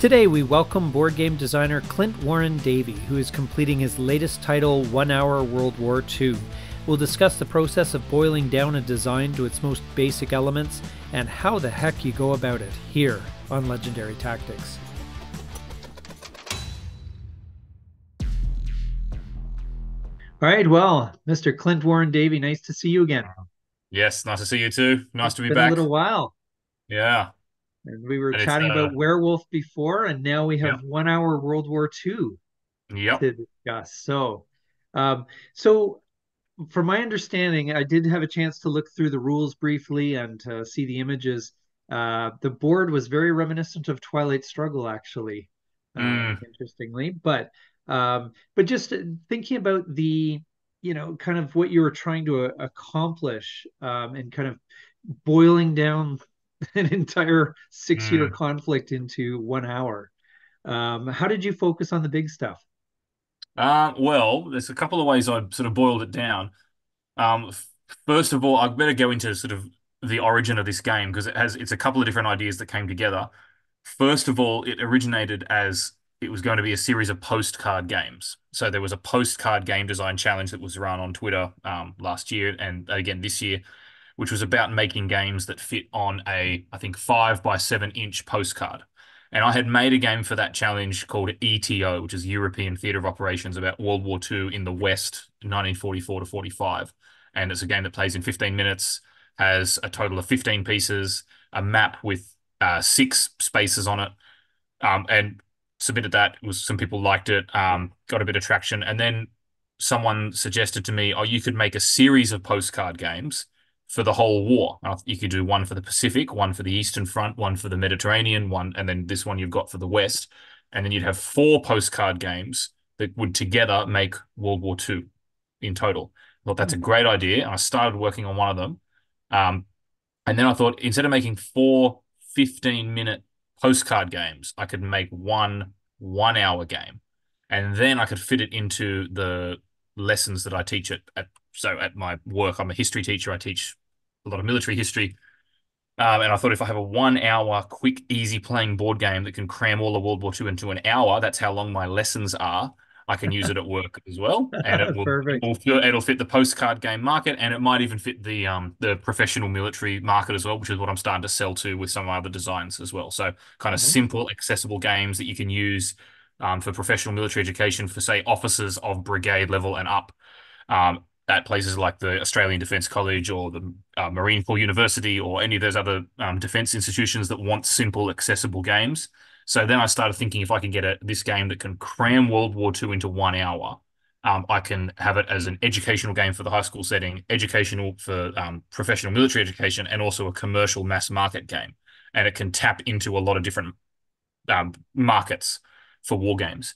Today, we welcome board game designer Clint Warren-Davey, who is completing his latest title, 1 Hour World War II. We'll discuss the process of boiling down a design to its most basic elements and how the heck you go about it here on Legendary Tactics. All right, well, Mr. Clint Warren-Davey, nice to see you again. Yes, nice to see you too. Nice It's to be been a little back. while. Yeah. And we were And it's chatting about Werewolf before, and now we have yep. 1 Hour World War II Yep. to discuss. Um, so from my understanding, I did have a chance to look through the rules briefly and to see the images. The board was very reminiscent of Twilight Struggle, actually, Mm, interestingly. But just thinking about kind of what you were trying to accomplish, and kind of boiling down an entire 6 year mm. conflict into 1 hour. How did you focus on the big stuff? Well, there's a couple of ways I sort of boiled it down. First of all, I better go into sort of the origin of this game because it's a couple of different ideas that came together. First of all, it originated as it was going to be a series of postcard games. So there was a postcard game design challenge that was run on Twitter last year and again this year, which was about making games that fit on I think, 5 by 7 inch postcard. And I had made a game for that challenge called ETO, which is European Theatre of Operations, about World War II in the West, 1944 to 45. And it's a game that plays in 15 minutes, has a total of 15 pieces, a map with 6 spaces on it, and submitted that. Some people liked it, got a bit of traction, and then someone suggested to me, "Oh, you could make a series of postcard games for the whole war. You could do one for the Pacific, one for the Eastern Front, one for the Mediterranean, one, and then this one you've got for the West, and then you'd have 4 postcard games that would together make World War II in total." I thought that's a great idea, and I started working on one of them. Um, and then I thought instead of making 4 15-minute postcard games, I could make one 1 hour game. And then I could fit it into the lessons that I teach at my work. I'm a history teacher. I teach a lot of military history. And I thought if I have a 1 hour quick, easy playing board game that can cram all of World War II into an hour, that's how long my lessons are. I can use it at work as well, and Perfect. it'll fit the postcard game market, and it might even fit the professional military market as well, which is what I'm starting to sell to with some other designs as well. So kind of Uh-huh. simple, accessible games that you can use for professional military education for say officers of brigade level and up. At places like the Australian Defence College or the Marine Corps University or any of those other defence institutions that want simple, accessible games. So then I started thinking if I can get this game that can cram World War II into 1 hour, I can have it as an educational game for the high school setting, educational for professional military education, and also a commercial mass market game. And it can tap into a lot of different markets for war games.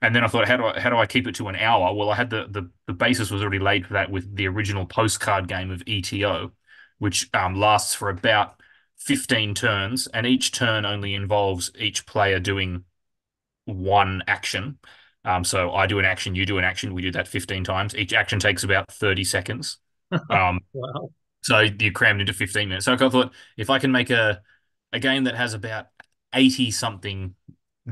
And then I thought, how do I keep it to an hour? Well, I had the basis was already laid for that with the original postcard game of ETO, which lasts for about 15 turns, and each turn only involves each player doing one action. So I do an action, you do an action, we do that 15 times. Each action takes about 30 seconds. Um, Wow. so you crammed into 15 minutes. So I thought if I can make a game that has about 80 something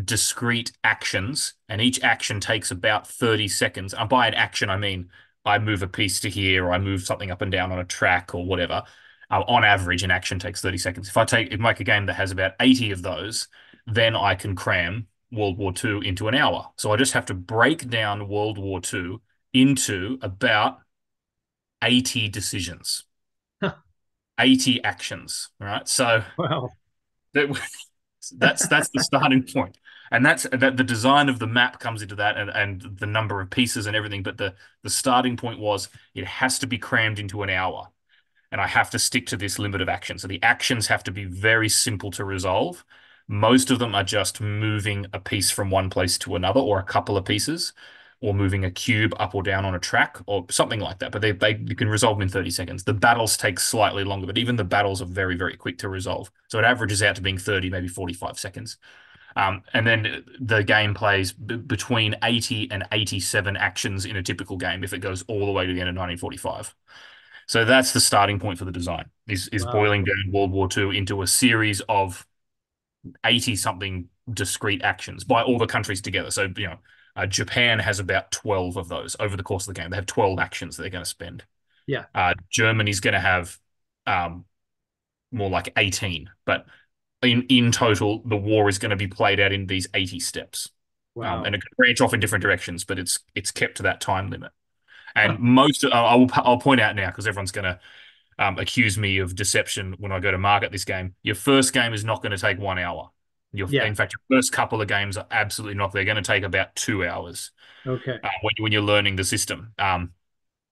discrete actions, and each action takes about 30 seconds. And by an action, I mean I move a piece to here, or I move something up and down on a track or whatever. On average, an action takes 30 seconds. If make a game that has about 80 of those, then I can cram World War II into an hour. So I just have to break down World War II into about 80 decisions, 80 actions. All right. So Wow. that that's the starting point. And that's that the design of the map comes into that, and the number of pieces and everything. But the starting point was it has to be crammed into an hour, and I have to stick to this limit of action. So the actions have to be very simple to resolve. Most of them are just moving a piece from one place to another, or a couple of pieces, or moving a cube up or down on a track, or something like that. But they you can resolve them in 30 seconds. The battles take slightly longer, but even the battles are very, very quick to resolve. So it averages out to being 30, maybe 45 seconds. And then the game plays between 80 and 87 actions in a typical game if it goes all the way to the end of 1945. So that's the starting point for the design, is Wow. boiling down World War II into a series of 80 something discrete actions by all the countries together. So, Japan has about 12 of those over the course of the game. They have 12 actions that they're going to spend. Yeah. Germany's going to have um, more like 18, but in total, the war is going to be played out in these 80 steps. And Wow. it can branch off in different directions, but it's kept to that time limit. Huh. And I'll point out now because everyone's going to accuse me of deception when I go to market this game. Your first game is not going to take 1 hour. Yeah. In fact, your first couple of games are absolutely not. They're going to take about 2 hours Okay. when you're learning the system.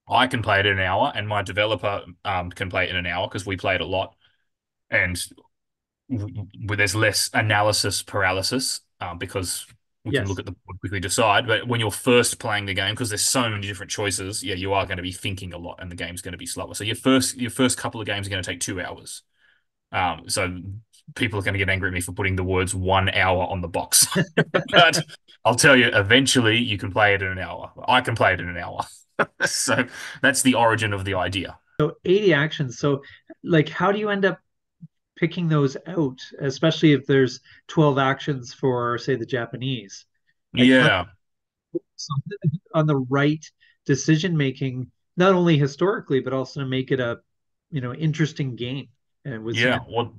I can play it in an hour, and my developer can play it in an hour because we play it a lot, and there's less analysis paralysis because we can look Yes. at the board, quickly decide. But when you're first playing the game, because there's so many different choices, yeah, you are going to be thinking a lot, and the game's going to be slower. So your first couple of games are going to take 2 hours. So people are going to get angry at me for putting the words 1 hour on the box. But I'll tell you, eventually you can play it in an hour. I can play it in an hour. So that's the origin of the idea. So 80 actions. So like how do you end up picking those out, especially if there's 12 actions for, say, the Japanese? Like how Yeah, on the right decision making, not only historically, but also to make it a, interesting game and with some. yeah. Well,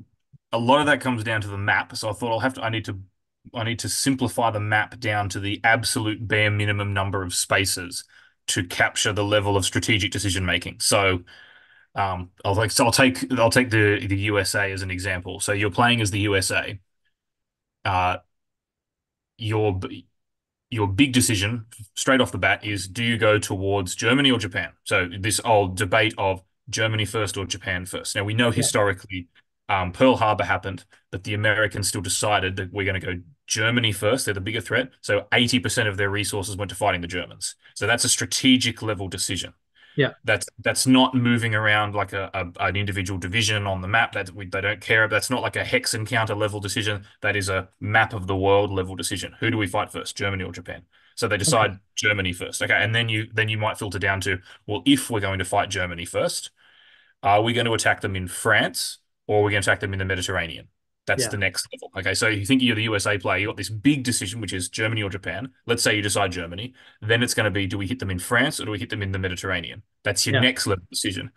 a lot of that comes down to the map. So I thought I need to simplify the map down to the absolute bare minimum number of spaces to capture the level of strategic decision making. So I'll take the USA as an example. So you're playing as the USA. Uh, your your big decision straight off the bat is, do you go towards Germany or Japan? So this old debate of Germany first or Japan first. Now we know Yeah. historically Pearl Harbor happened, but the Americans still decided that we're going to go Germany first. They're the bigger threat. So 80% of their resources went to fighting the Germans. So that's a strategic level decision. Yeah. That's not moving around like an individual division on the map. They don't care. That's not like a hex encounter level decision. That is a map of the world level decision. Who do we fight first, Germany or Japan? So they Okay. decide Germany first. Okay, and then you might filter down to, well, if we're going to fight Germany first, are we going to attack them in France or are we going to attack them in the Mediterranean? That's Yeah. the next level. Okay, so you think you're the USA player, you got this big decision, which is Germany or Japan. Let's say you decide Germany. Then it's going to be, do we hit them in France or do we hit them in the Mediterranean? That's your Yeah. next level decision.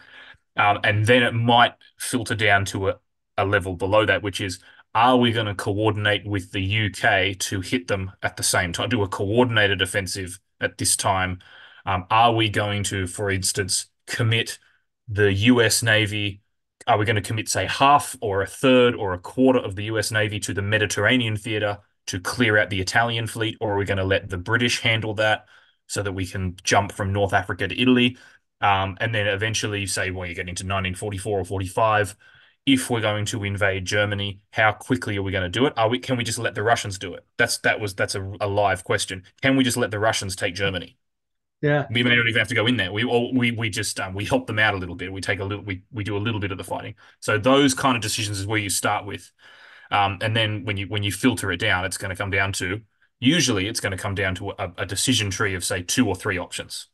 And then it might filter down to a level below that, which is, are we going to coordinate with the UK to hit them at the same time, do a coordinated offensive at this time? Are we going to, for instance, commit the US Navy? Are we going to commit, say, half or a third or a quarter of the US Navy to the Mediterranean theater to clear out the Italian fleet? Or are we going to let the British handle that so that we can jump from North Africa to Italy? And then eventually say, well, you get into 1944 or 45. If we're going to invade Germany, how quickly are we going to do it? Can we just let the Russians do it? That's a live question. Can we just let the Russians take Germany? Yeah. We may not even have to go in there. We just we help them out a little bit. We do a little bit of the fighting. So those kind of decisions is where you start with. And then when you filter it down, it's going to come down to, usually it's going to come down to a decision tree of, say, two or three options.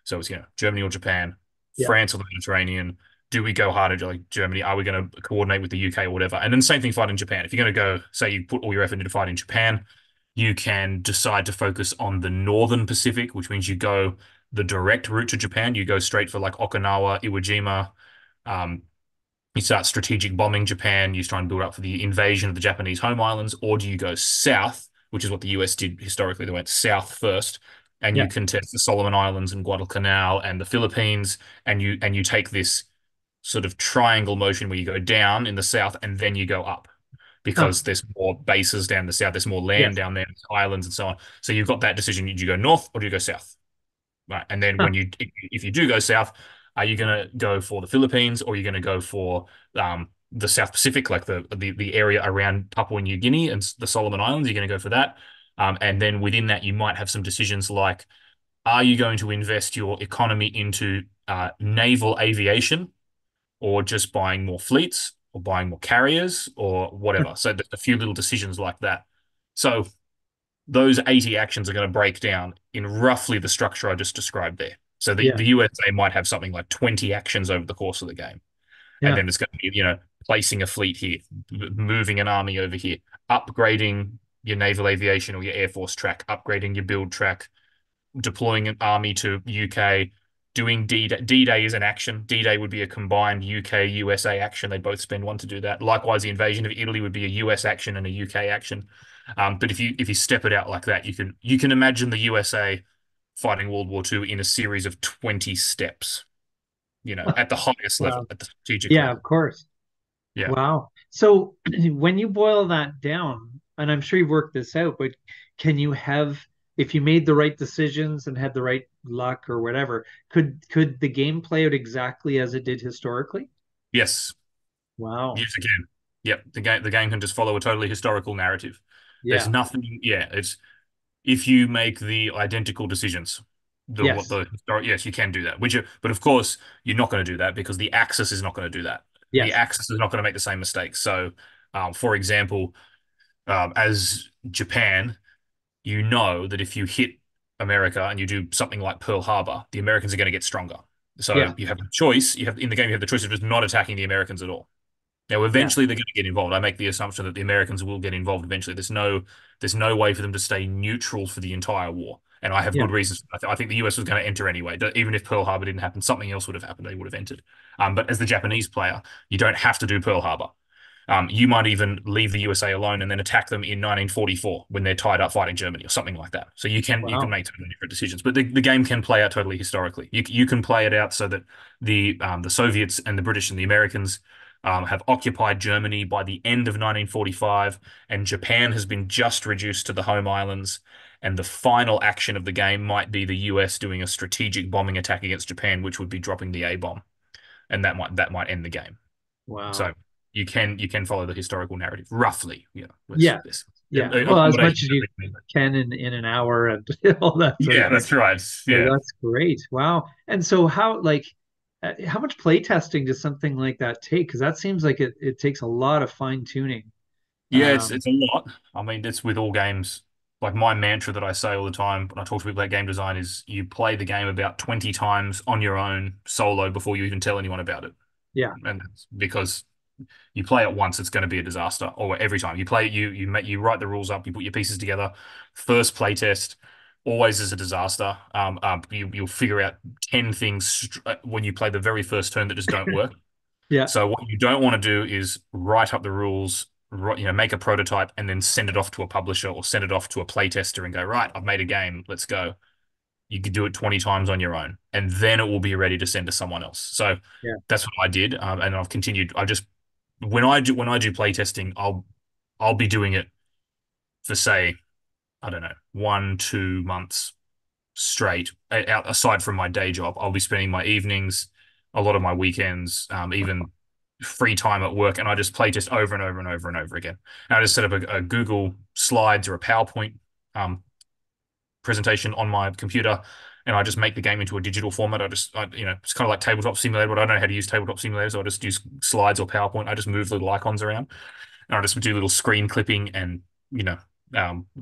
So it's, Germany or Japan, Yeah. France or the Mediterranean. Do we go harder like Germany? Are we going to coordinate with the UK or whatever? And then same thing, fight in Japan. If you're going to go, say you put all your effort into fight in Japan, you can decide to focus on the Northern Pacific, which means you go the direct route to Japan. You go straight for like Okinawa, Iwo Jima. Um, you start strategic bombing Japan. You try and build up for the invasion of the Japanese home islands, or do you go south, which is what the US did historically? They went south first, and Yeah. you contest the Solomon Islands and Guadalcanal and the Philippines, and you take this sort of triangle motion where you go down in the south and then you go up Huh. because there's more bases down the south, there's more land Yes. down there, islands and so on. So you've got that decision: do you go north or do you go south? Right. And then Huh. if you do go south, are you going to go for the Philippines or are you going to go for the South Pacific, like the area around Papua New Guinea and the Solomon Islands? You're going to go for that. And then within that, you might have some decisions like, are you going to invest your economy into naval aviation or just buying more fleets or buying more carriers or whatever? So there's a few little decisions like that. So those 80 actions are going to break down in roughly the structure I just described there. So the, Yeah. the USA might have something like 20 actions over the course of the game. And Yeah. then it's going to be, placing a fleet here, moving an army over here, upgrading. your naval aviation or your air force track, upgrading your build track, deploying an army to UK, doing D-Day. D-Day is an action. D-Day would be a combined UK USA action. They both spend one to do that. Likewise, the invasion of Italy would be a US action and a UK action. But if you step it out like that, you can imagine the USA fighting World War II in a series of 20 steps, at the highest level, Wow. at the strategic Yeah, of level. course. Yeah. Wow. So when you boil that down, and I'm sure you've worked this out, but can you have, if you made the right decisions and had the right luck or whatever, could the game play out exactly as it did historically? Yes. Wow. Yes, again. Yep. The game can just follow a totally historical narrative. There's Yeah. nothing. Yeah. It's if you make the identical decisions, the what Yes. the historic. Yes, you can do that. But of course, you're not going to do that because the Axis is not going to do that. The Yes. Axis is not going to make the same mistakes. So, for example, as Japan, you know that if you hit America and you do something like Pearl Harbor, the Americans are going to get stronger. So Yeah. you have a choice. You have in the game, you have the choice of just not attacking the Americans at all. Now, Yeah. eventually they're going to get involved. I make the assumption that the Americans will get involved eventually. There's no way for them to stay neutral for the entire war. And I have Yeah. good reasons. I think the US was going to enter anyway. Even if Pearl Harbor didn't happen, something else would have happened. They would have entered. But as the Japanese player, you don't have to do Pearl Harbor. You might even leave the USA alone and then attack them in 1944 when they're tied up fighting Germany or something like that. So you can Wow. make totally different decisions, but the game can play out totally historically. You can play it out so that the Soviets and the British and the Americans have occupied Germany by the end of 1945, and Japan has been just reduced to the home islands. And the final action of the game might be the US doing a strategic bombing attack against Japan, which would be dropping the A bomb, and that might end the game. So Wow. you can follow the historical narrative roughly. Yeah. This Yeah. Well, as much accommodation. as you can in an hour and all that sort of Yeah, thing. that's right. So Yeah. that's great. Wow. And so how much play testing does something like that take? Because that seems like it takes a lot of fine tuning. Yeah, it's Um, it's a lot. I mean, it's with all games. Like my mantra that I say all the time when I talk to people about game design is you play the game about 20 times on your own solo before you even tell anyone about it. yeah. And that's because you play it once, it's going to be a disaster. Or every time you play it, you write the rules up, you put your pieces together. First play test always is a disaster. You'll figure out 10 things when you play the very first turn that just don't work. Yeah. So what you don't want to do is write up the rules, make a prototype, and then send it off to a publisher or send it off to a playtester and go, right, I've made a game, let's go. You could do it 20 times on your own, and then it will be ready to send to someone else. So Yeah. that's what I did, and I've continued. I just when I do playtesting, I'll be doing it for say, I don't know, 1, 2 months straight. Aside from my day job, I'll be spending my evenings, a lot of my weekends, even free time at work, and I just playtest over and over and over and over again. And I just set up a Google Slides or a PowerPoint um, presentation on my computer, and I just make the game into a digital format. It's kind of like Tabletop Simulator, but I don't know how to use Tabletop Simulator, so I just use slides or PowerPoint. I just move little icons around, and I just do little screen clipping and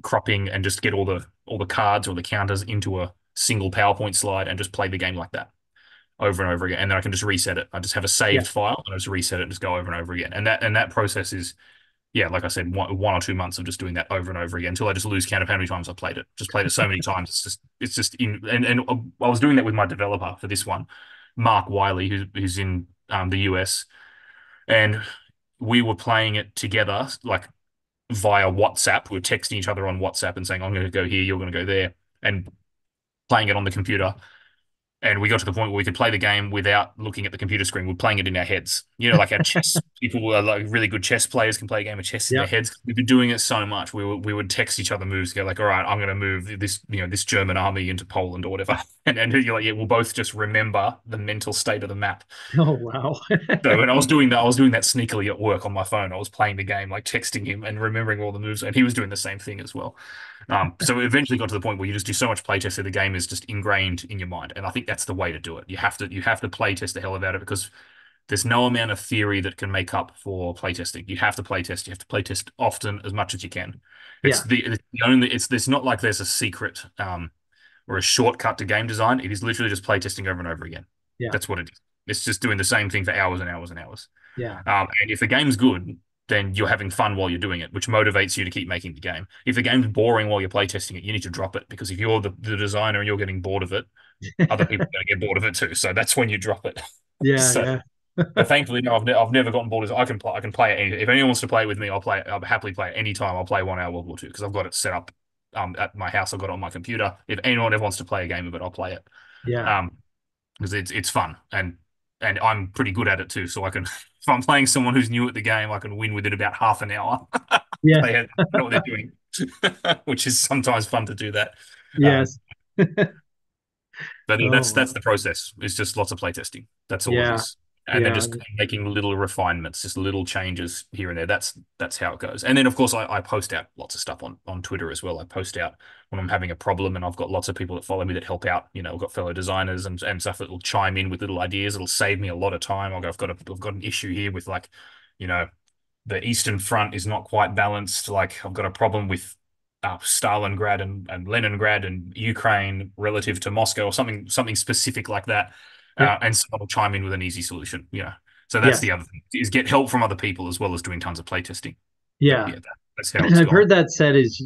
cropping, and just get all the cards or the counters into a single PowerPoint slide, and just play the game like that over and over again. And then I can just reset it. I just have a Yeah. saved file, and I just reset it and just go over and over again. And that process is, yeah, like I said, 1 or 2 months of just doing that over and over again until I just lose count of how many times I played it. Just played it so many times. It's just in, and I was doing that with my developer for this one, Mark Wiley, who's in the US, and we were playing it together, like via WhatsApp. We were texting each other on WhatsApp and saying, "I'm going to go here, you're going to go there," and playing it on the computer. And we got to the point where we could play the game without looking at the computer screen. We're playing it in our heads. Like our chess people who are like really good chess players can play a game of chess in their Yeah. heads. We've been doing it so much. We would text each other moves, go like, all right, I'm going to move this German army into Poland or whatever. And you're like, yeah, we'll both just remember the mental state of the map. Oh, wow. So when I was doing that sneakily at work on my phone. I was playing the game, like texting him and remembering all the moves, and he was doing the same thing as well. So it eventually got to the point where you just do so much playtest that the game is just ingrained in your mind, and I think that's the way to do it. You have to playtest the hell about it because there's no amount of theory that can make up for playtesting. You have to playtest. You have to playtest often, as much as you can. Yeah. It's not like there's a secret or a shortcut to game design. It is literally just playtesting over and over again. Yeah. That's what it is. It's just doing the same thing for hours and hours and hours. Yeah. And if the game's good, then you're having fun while you're doing it, which motivates you to keep making the game. If the game's boring while you're playtesting it, you need to drop it because if you're the designer and you're getting bored of it, other people are going to get bored of it too. So that's when you drop it. Yeah, So, yeah, but thankfully, no, I've never gotten bored. I can play it. If anyone wants to play it with me, I'll play it. I'll happily play it anytime. I'll play 1 hour World War II because I've got it set up at my house. I've got it on my computer. If anyone ever wants to play a game of it, I'll play it. yeah, Um, because it's fun and I'm pretty good at it too. So I can if I'm playing someone who's new at the game, I can win within about half an hour. yeah, They know what they're doing, which is sometimes fun to do that. Um, yes. but yeah, Oh, that's wow. the process. It's just lots of playtesting. That's all it Yeah, is. And then yeah, just making little refinements, just little changes here and there. That's how it goes. And then of course I post out lots of stuff on Twitter as well. I post out when I'm having a problem and I've got lots of people that follow me that help out. I've got fellow designers and stuff that will chime in with little ideas. It'll save me a lot of time. I've got an issue here with like, you know, the Eastern Front is not quite balanced. Like I've got a problem with Stalingrad and Leningrad and Ukraine relative to Moscow or something specific like that. yeah, And someone will chime in with an easy solution. So that's yes, the other thing is get help from other people as well as doing tons of playtesting. But yeah. yeah, that's how it's I've gone. heard that said is,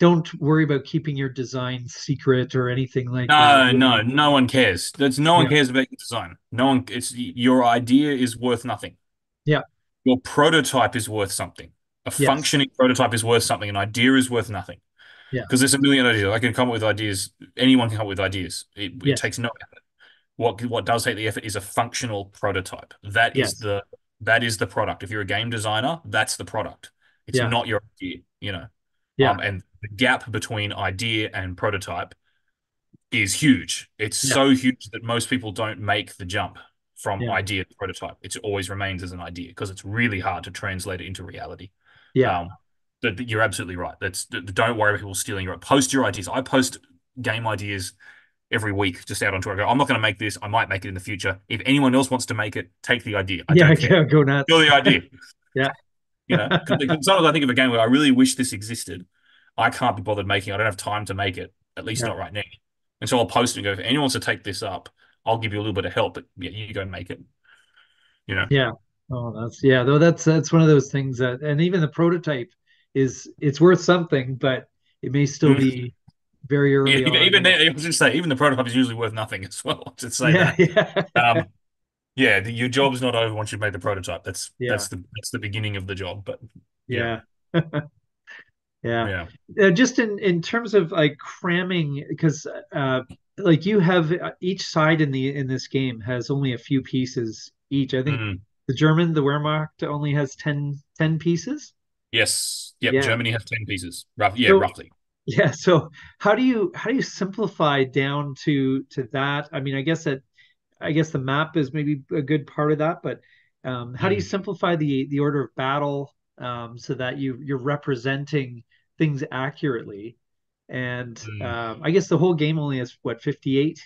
don't worry about keeping your design secret or anything like that. No, no, no one cares. No one Yeah, cares about your design. No one. It's your idea is worth nothing. yeah, Your prototype is worth something. A yes, functioning prototype is worth something. An idea is worth nothing. yeah, Because there's a million ideas. I can come up with ideas. Anyone can come up with ideas. It yes, takes no effort. What does take the effort is a functional prototype. yes, That is the product. If you're a game designer, that's the product. It's yeah, not your idea. yeah, And the gap between idea and prototype is huge. It's yeah, so huge that most people don't make the jump from yeah, idea to prototype. It always remains as an idea because it's really hard to translate it into reality. yeah, Um, but you're absolutely right. Don't worry about people stealing your post your ideas. I post game ideas every week just out on Twitter. I go, I'm not going to make this. I might make it in the future. If anyone else wants to make it, take the idea. I yeah, don't care. go nuts. Steal the idea. Yeah, Because sometimes I think of a game where I really wish this existed. I can't be bothered making it. I don't have time to make it, at least yeah, not right now. And so I'll post and go, if anyone wants to take this up, I'll give you a little bit of help, but yeah, you go and make it, you know. yeah. Oh, though that's one of those things that, and even the prototype it's worth something, but it may still Mm. be very Yeah, early on. even I was just say, even the prototype is usually worth nothing as well. To say Yeah, that. yeah, Yeah, your job's not over once you've made the prototype. yeah, That's the beginning of the job. But yeah, yeah. Yeah. yeah, Just in terms of like cramming, because like you have each side in this game has only a few pieces each. I think mm, the Wehrmacht only has ten pieces. yes, yep. Yeah. Germany has 10 pieces. Rough, yeah, So roughly. yeah. So how do you simplify down to that? I mean, I guess the map is maybe a good part of that, but how do you Mm, simplify the order of battle so that you're representing things accurately? And mm. I guess the whole game only has what 58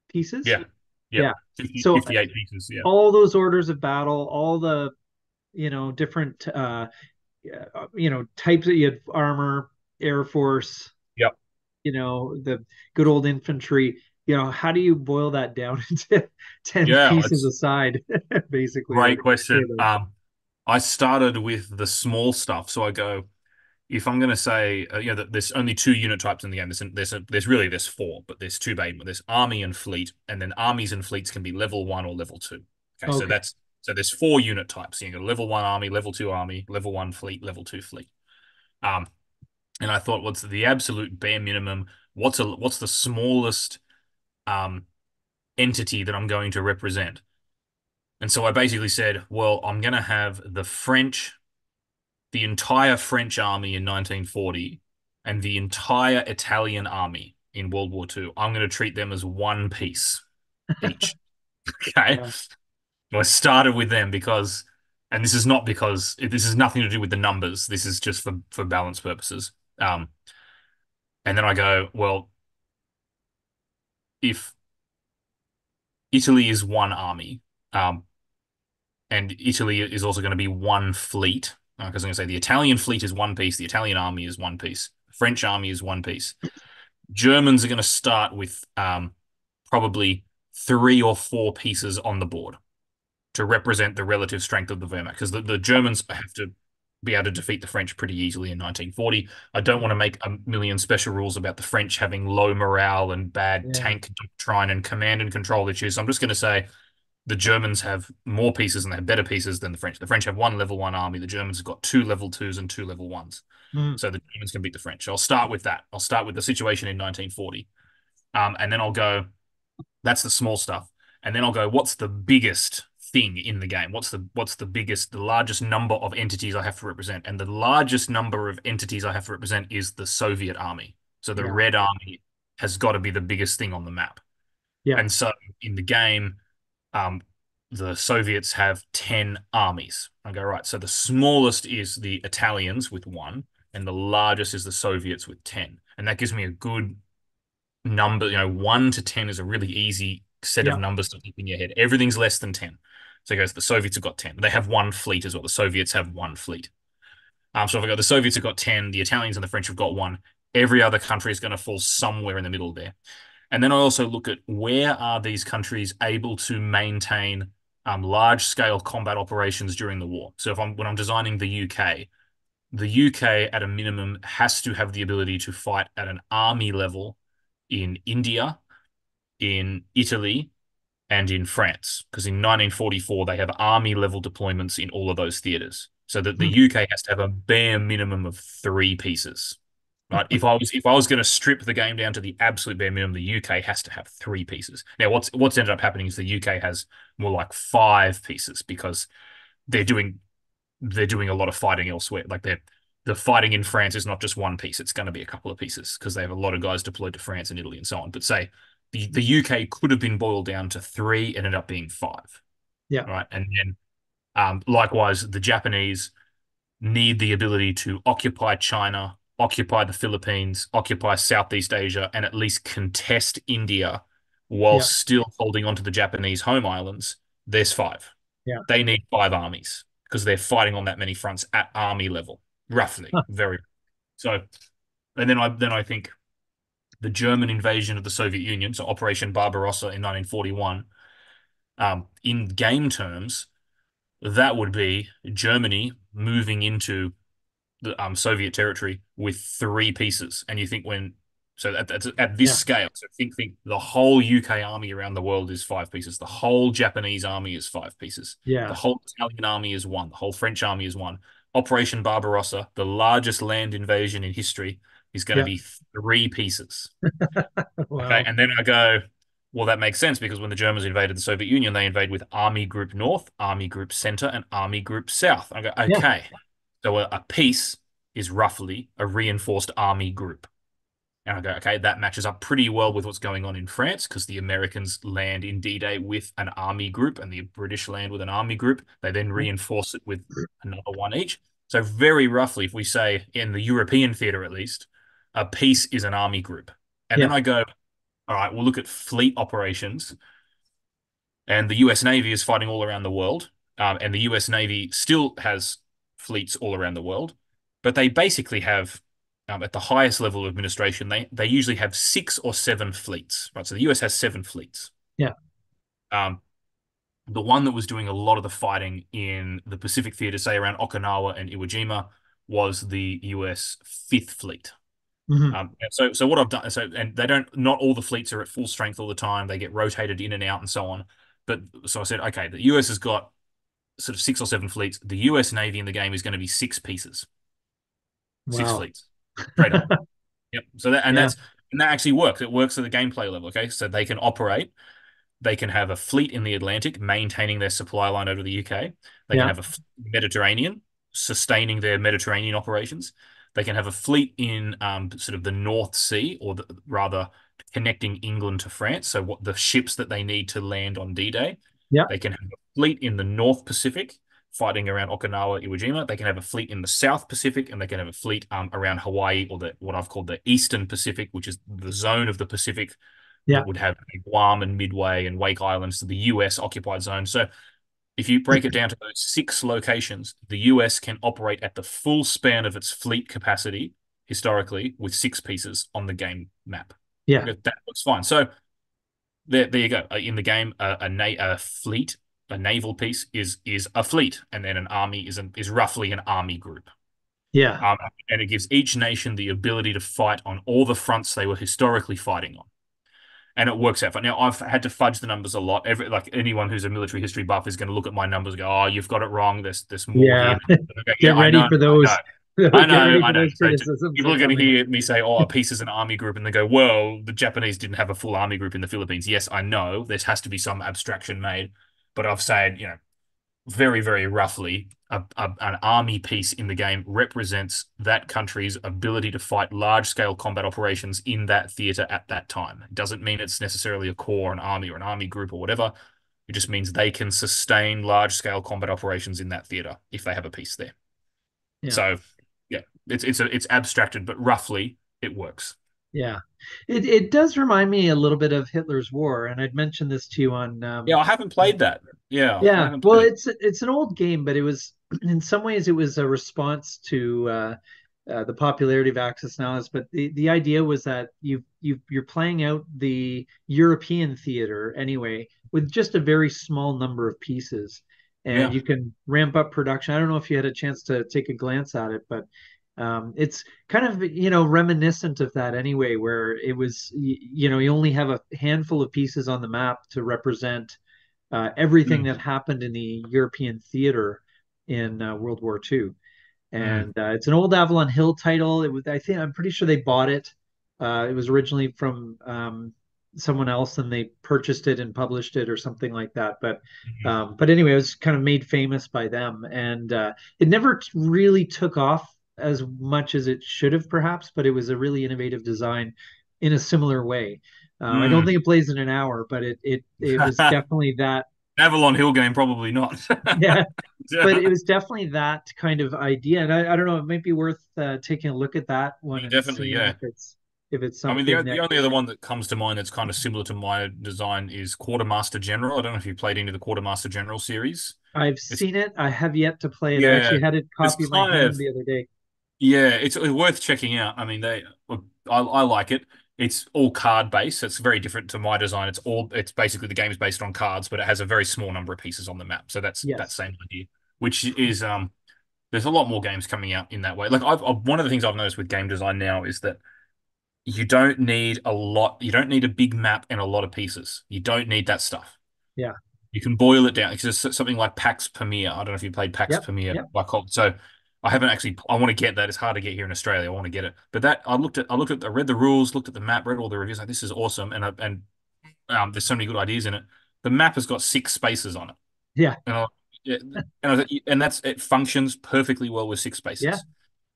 pieces? Yeah, yep. Yeah. 50, So 58 pieces. Yeah, all those orders of battle, all the different types that you had armor, air force, yep. the good old infantry. How do you boil that down into 10 Yeah, pieces it's aside, basically, or great question. tailored? I started with the small stuff, so I go. If I'm going to say, that there's only two unit types in the game. There's four, but there's two main. There's army and fleet, and then armies and fleets can be level 1 or level 2. Okay, Okay. so there's four unit types. So you got level 1 army, level 1 fleet, level 2 fleet. Um, and I thought, what's the absolute bare minimum? What's the smallest um entity that I'm going to represent? And so I basically said, well, I'm going to have the entire French army in 1940 and the entire Italian army in World War II. I'm going to treat them as one piece each. Okay. Yeah. So I started with them because, and this is not because this is nothing to do with the numbers. This is just for balance purposes. And then I go, well, if Italy is one army, and Italy is also going to be one fleet, because I'm going to say the Italian fleet is one piece, the Italian army is one piece, the French army is one piece. Germans are going to start with probably 3 or 4 pieces on the board. to represent the relative strength of the Wehrmacht, because the Germans have to be able to defeat the French pretty easily in 1940. I don't want to make a million special rules about the French having low morale and bad Yeah. tank doctrine and command and control issues. So I'm just going to say the Germans have more pieces and they have better pieces than the French. The French have one level one army. The Germans have got two level twos and two level ones. Mm. So the Germans can beat the French. I'll start with that. I'll start with the situation in 1940. And then I'll go, that's the small stuff. And then I'll go, what's the biggest thing in the game? What's the biggest, the largest number of entities I have to represent? And the largest number of entities I have to represent is the Soviet army. So the Yeah. Red Army has got to be the biggest thing on the map. Yeah. And so in the game, um, the Soviets have 10 armies. I go, right. So the smallest is the Italians with one, and the largest is the Soviets with 10. And that gives me a good number. 1 to 10 is a really easy set of Yeah. numbers to keep in your head. Everything's less than 10. So it goes, the Soviets have got 10. They have one fleet as well. The Soviets have one fleet. So if I go, the Soviets have got 10, the Italians and the French have got one. Every other country is going to fall somewhere in the middle there. And then I also look at where are these countries able to maintain large-scale combat operations during the war. So when I'm designing the UK at a minimum has to have the ability to fight at an army level in India, in Italy, and in France. Because in 1944, they have army level deployments in all of those theaters. So that the Mm. UK has to have a bare minimum of 3 pieces. Right. If I was going to strip the game down to the absolute bare minimum, the UK has to have 3 pieces. Now, what's ended up happening is the UK has more like 5 pieces because they're doing a lot of fighting elsewhere. Like the fighting in France is not just one piece; it's going to be a couple of pieces because they have a lot of guys deployed to France and Italy and so on. But say the UK could have been boiled down to 3, ended up being 5. Yeah. Right, and then likewise, the Japanese need the ability to occupy China, occupy the Philippines, occupy Southeast Asia, and at least contest India while Yeah. still holding on to the Japanese home islands. There's 5. Yeah. They need 5 armies because they're fighting on that many fronts at army level, roughly, Huh. very. So, and then I think the German invasion of the Soviet Union, so Operation Barbarossa in 1941, in game terms, that would be Germany moving into the Soviet territory with 3 pieces. And you think at this Yeah. scale, so think the whole UK army around the world is 5 pieces. The whole Japanese army is 5 pieces. The Yeah. whole Italian army is one. The whole French army is one. Operation Barbarossa, the largest land invasion in history, is going to Yeah. be 3 pieces. Okay, Wow. and then I go, well, that makes sense because when the Germans invaded the Soviet Union, they invade with Army Group North, Army Group Center, and Army Group South. I go, Yeah. okay, so a piece is roughly a reinforced army group. And I go, okay, that matches up pretty well with what's going on in France because the Americans land in D-Day with an army group and the British land with an army group. They then reinforce it with another one each. So very roughly, if we say in the European theater at least, a piece is an army group. And then Yeah. I go, all right, we'll look at fleet operations. And the US Navy is fighting all around the world. And the US Navy still has fleets all around the world. But they basically have, at the highest level of administration, they usually have 6 or 7 fleets. Right? So the US has 7 fleets. Yeah. Um, the one that was doing a lot of the fighting in the Pacific theater, say around Okinawa and Iwo Jima, was the US Fifth Fleet. Hmm. So what I've done, and not all the fleets are at full strength all the time. They get rotated in and out and so on. But so I said, okay, the US has got sort of 6 or 7 fleets. The US Navy in the game is going to be 6 pieces, six Wow. fleets, straight up. Yep. So Yeah. that actually works. It works at the gameplay level. Okay, so they can operate. They can have a fleet in the Atlantic, maintaining their supply line over the UK. They can Yeah. have a Mediterranean, sustaining their Mediterranean operations. They can have a fleet in sort of the North Sea, or rather connecting England to France. So what the ships that they need to land on D-Day. Yeah. They can have a fleet in the North Pacific, fighting around Okinawa, Iwo Jima. They can have a fleet in the South Pacific, and they can have a fleet around Hawaii, or what I've called the Eastern Pacific, which is the zone of the Pacific Yeah. that would have Guam and Midway and Wake Islands to the US occupied zone. So if you break it down to those 6 locations, the US can operate at the full span of its fleet capacity historically with 6 pieces on the game map. Yeah. That looks fine. So there you go. In the game, a fleet a naval piece is a fleet, and then an army is roughly an army group. Yeah. And it gives each nation the ability to fight on all the fronts they were historically fighting on. And it works out. Now, I've had to fudge the numbers a lot. Like anyone who's a military history buff is going to look at my numbers and go, "Oh, you've got it wrong. There's more Yeah. here." Go, yeah, Get ready for those. I Get know, ready I for know. those So criticisms people are are going to coming. hear me say, "Oh, a piece is an army group," and they go, "Well, the Japanese didn't have a full army group in the Philippines." Yes, I know. There has to be some abstraction made, but I've said, very, very roughly, an army piece in the game represents that country's ability to fight large-scale combat operations in that theater at that time. It doesn't mean it's necessarily a corps, an army, or an army group or whatever. It just means they can sustain large-scale combat operations in that theater if they have a piece there. Yeah. So, yeah, it's abstracted, but roughly it works. Yeah. It does remind me a little bit of Hitler's War, and I'd mentioned this to you on Yeah, I haven't played that. Yeah, I yeah, haven't well, played it. it's an old game, but it was in some ways it was a response to the popularity of Axis and Allies. But the idea was that you're playing out the European theater anyway with just a very small number of pieces, and Yeah. you can ramp up production. I don't know if you had a chance to take a glance at it, but it's kind of reminiscent of that anyway, where it was you only have a handful of pieces on the map to represent everything Mm, that happened in the European theater in World War II. mm, And it's an old Avalon Hill title. I'm pretty sure they bought it. It was originally from someone else, and they purchased it and published it or something like that. mm, But anyway, it was kind of made famous by them, and it never really took off as much as it should have, perhaps. But it was a really innovative design in a similar way. I don't mm. think it plays in an hour, but it was definitely that. Avalon Hill game, probably not. Yeah, but it was definitely that kind of idea, and I don't know. It might be worth taking a look at that one and Definitely, seeing yeah. if it's I mean, something the that only other one that comes to mind that's kind of similar to my design is Quartermaster General. I don't know if you played any of the Quartermaster General series. I've It's seen it. I have yet to play it. I yeah, actually had it it's copy in my kind hand of the other day. yeah, it's worth checking out. I mean, I like it. It's all card based. It's very different to my design. It's basically the game is based on cards, but it has a very small number of pieces on the map. So that's that Yes. same idea, which is there's a lot more games coming out in that way. Like one of the things I've noticed with game design now is that you don't need a lot. You don't need a big map and a lot of pieces. You don't need that stuff. Yeah. You can boil it down. It's just something like PAX Premier. I don't know if you played PAX Yep. Premier Yep. by Colt. So I haven't actually. I want to get that. It's hard to get here in Australia. I want to get it. But that I read the rules, looked at the map, read all the reviews. Like this is awesome, there's so many good ideas in it. The map has got 6 spaces on it, Yeah. and yeah, and that's it functions perfectly well with 6 spaces.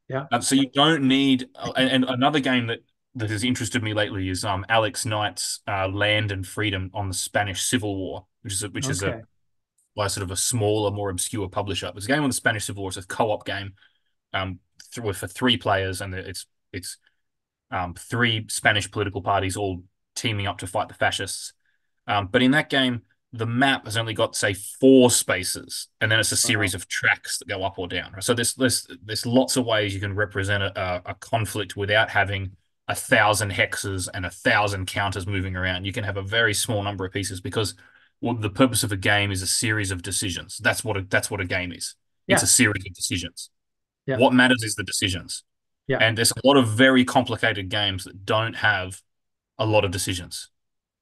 Yeah. Yeah. So you don't need. And another game that has interested me lately is Alex Knight's Land and Freedom on the Spanish Civil War, which is a Okay. by sort of a smaller, more obscure publisher. It's a game on the Spanish Civil War. It's a co-op game for 3 players, and it's 3 Spanish political parties all teaming up to fight the fascists. But in that game, the map has only got, say, 4 spaces, and then it's a Wow. series of tracks that go up or down. So there's lots of ways you can represent a conflict without having 1,000 hexes and 1,000 counters moving around. You can have a very small number of pieces because well, the purpose of a game is a series of decisions. That's what a game is. It's Yeah. a series of decisions. Yeah. What matters is the decisions. Yeah. And there's a lot of very complicated games that don't have a lot of decisions.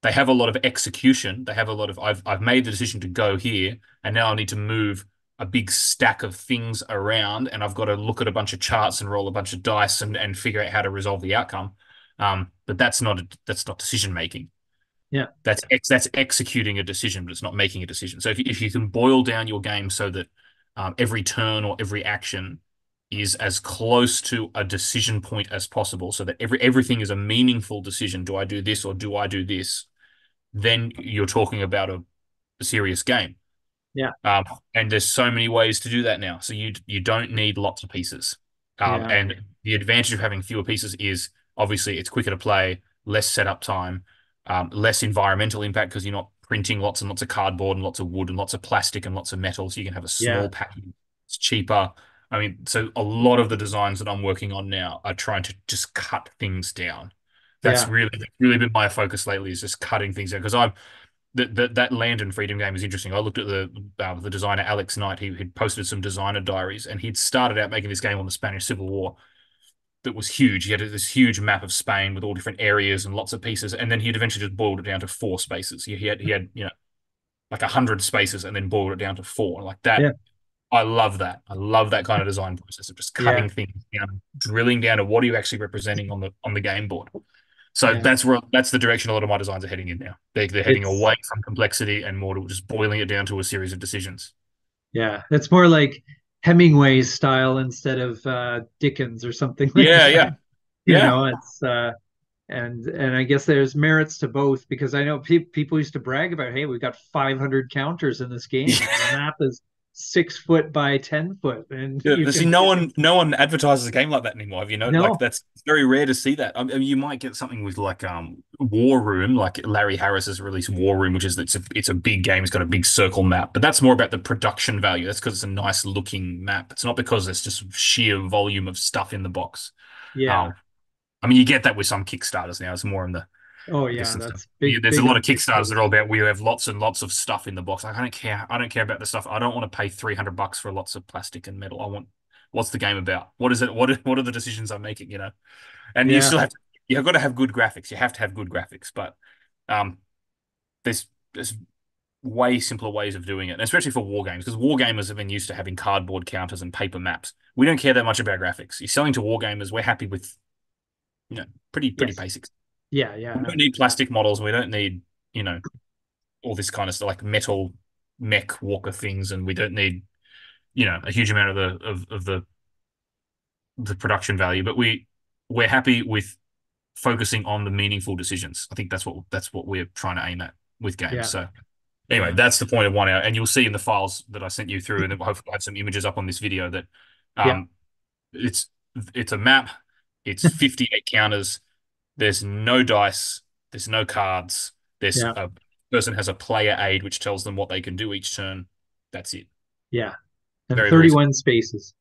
They have a lot of execution. They have a lot of I've made the decision to go here, and now I need to move a big stack of things around, and I've got to look at a bunch of charts and roll a bunch of dice and figure out how to resolve the outcome. But that's not decision making. Yeah. That's executing a decision, but it's not making a decision. So if you can boil down your game so that every turn or every action is as close to a decision point as possible, so that everything is a meaningful decision. Do I do this or do I do this? Then you're talking about a serious game. Yeah. Um, and there's so many ways to do that now. So you don't need lots of pieces. Yeah. And the advantage of having fewer pieces is obviously it's quicker to play, less setup time, less environmental impact because you're not printing lots and lots of cardboard and lots of wood and lots of plastic and lots of metal. So you can have a Yeah. small package. It's cheaper. I mean, so a lot of the designs that I'm working on now are trying to just cut things down. Yeah. That's really been my focus lately is just cutting things down because that Land and Freedom game is interesting. I looked at the designer Alex Knight. He'd posted some designer diaries, and he'd started out making this game on the Spanish Civil War that was huge. He had this huge map of Spain with all different areas and lots of pieces, and then he'd eventually just boiled it down to four spaces. He had like 100 spaces, and then boiled it down to four. Like that, Yeah. I love that. I love that kind of design process of just Yeah. cutting things down, drilling down to what are you actually representing on the game board. So Yeah. that's the direction a lot of my designs are heading in now. They're heading It's away from complexity and more to just boiling it down to a series of decisions. yeah, it's more like Hemingway's style instead of Dickens or something like Yeah, that. yeah, yeah. It's and I guess there's merits to both because I know people used to brag about, hey, we got 500 counters in this game, and the map is 6 foot by 10 foot, and Yeah, you see, can no one advertises a game like that anymore. Have you noticed? Like no, that's it's very rare to see that. I mean, you might get something with like War Room, like Larry Harris has released War Room, which is it's a big game. It's got a big circle map, but that's more about the production value. That's because it's a nice looking map. It's not because it's just sheer volume of stuff in the box. yeah, Um, I mean, you get that with some Kickstarters now. It's more in the oh I guess yeah, and stuff. that's Yeah, big there's a big lot on of Kickstarters that are all Kickstarters. about we have lots and lots of stuff in the box. Like, I don't care. I don't care about the stuff. I don't want to pay $300 for lots of plastic and metal. I want what's the game about? What is it? What are the decisions I'm making? And you Yeah, still you've got to have good graphics. You have to have good graphics, but um, there's way simpler ways of doing it, and especially for war games, because war gamers have been used to having cardboard counters and paper maps. We don't care that much about graphics. You're selling to war gamers. We're happy with pretty yes, basics. yeah, We yeah, don't need plastic models. We don't need you know all this kind of stuff like metal mech walker things, and we don't need a huge amount of the production value. But we're happy with focusing on the meaningful decisions. I think that's what we're trying to aim at with games. yeah, So anyway, yeah, that's the point of 1 hour, and you'll see in the files that I sent you through, and then hopefully I have some images up on this video that yeah, um it's it's a map. It's 58 counters. There's no dice. There's no cards. There's yeah, a person has a player aid which tells them what they can do each turn. That's it. yeah, and Very, very simple. 31 spaces.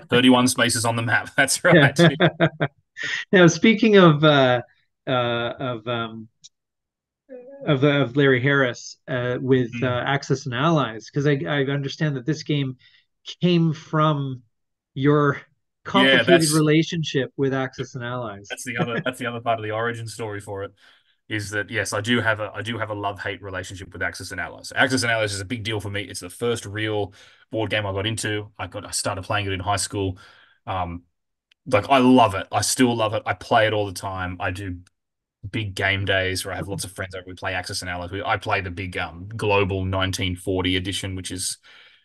31 spaces on the map. That's Yeah. right. Now, speaking uh, of um, of Larry Harris with Mm. Axis and Allies, because I understand that this game came from your Yeah, complicated relationship with Axis and Allies. that's the other part of the origin story for it is that yes, I do have a love-hate relationship with Axis and Allies. Axis and Allies is a big deal for me. It's the first real board game I got into. I started playing it in high school. Um, like I love it. I still love it. I play it all the time. I do big game days where I have lots of friends over. We play Axis and Allies. I play the big global 1940 edition, which is